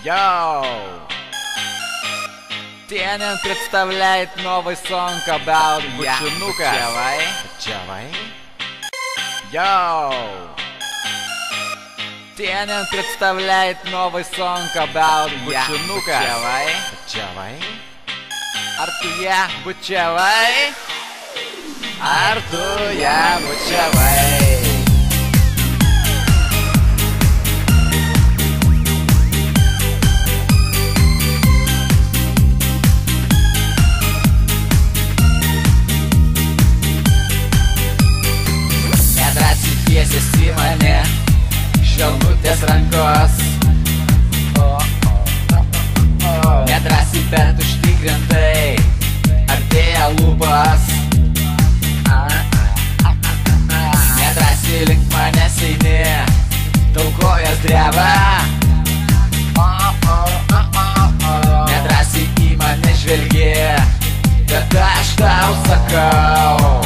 Йоу! TNN представляет новый сонг about Бучинука. Чавай. Йоу! TNN представляет новый сонг about Бучинука. Чавай. Артуя Бучавай. Артуя Бучавай. Tiesiasi mane, švelnutės rankos. Nedrąsiai, bet užtikrintai artėja lūpas. Nedrąsiai link manęs eini, tau kojas dreba. Nedrąsiai į mane žvelgi, bet aš tau sakau: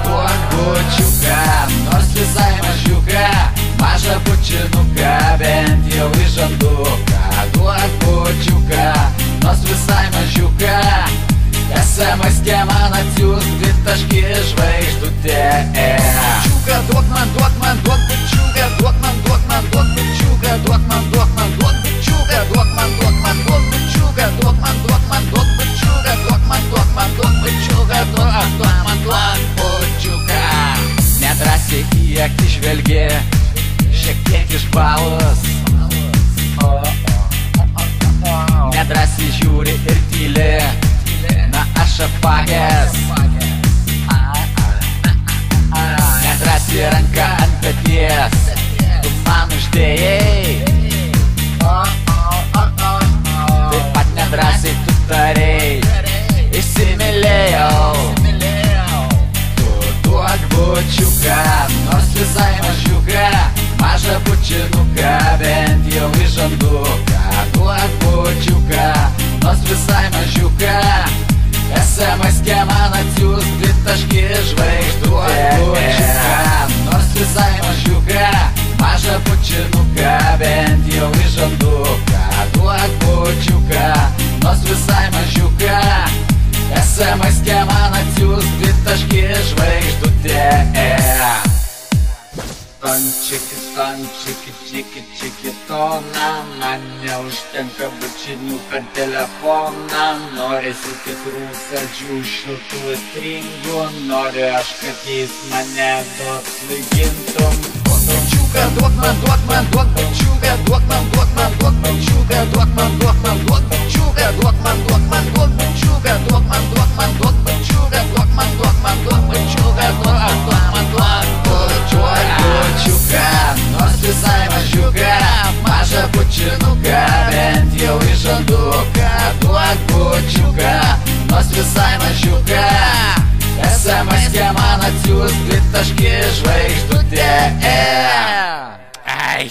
duok bučiuką, nors visai mažiuką, mažą bučinuką, bent jau į žanduką. Duok bučiuką, nors visai mažiuką, SMS-kę man atsiųsk 2 taškį žvaigždutė. Bučiuką, duok man bučiuką, duok man bučiuką, duok man bučiuką, duok man bučiuką, duok man bučiuką, duok man bučiuką, bučiuką. Nedrąsiai į akį žvelgi, šiek tiek išbalus. Nedrąsiai žiūri ir tyli, na aš apakęs. Nedrąsiai ranka ant peties, tu man uždėjai. Taip pat nedrąsiai tu tarei: įsimylėjau. Duok bučiuką, nors visai mažiuką, mažą bučinuką, bent jau į žanduką. Duok bučiuką, nors visai mažiuką, SMS-kę man atsiųsk 2 taškį žvaigždutė. Duok bučiuką, nors visai mažiuką, mažą bučinuką, bent jau į žanduką. Duok bučiuką, nors visai mažiuką, SMS-kę man atsiųsk 2 taškį žvaigždutė. Stančiki, čiki, tona, man neužtenka bučiniuką ant telefoną. Norisi tikrų saldžių šiltų stringų, noriu aš, kad jais mane svaigintum. Bučiuką, duok man bučiuką, duok man bučiuką, duok man bučiuką, duok man bučiuką, duok man bučiuką, duok man bučiuką, bučiuką, nors visai mažiuką, mažą bučinuką, bent jau į žanduką. Duok bučiuką, nors visai mažiuką, SMS-kę man atsiųsk 2 taškį žvaigždutė. Ai!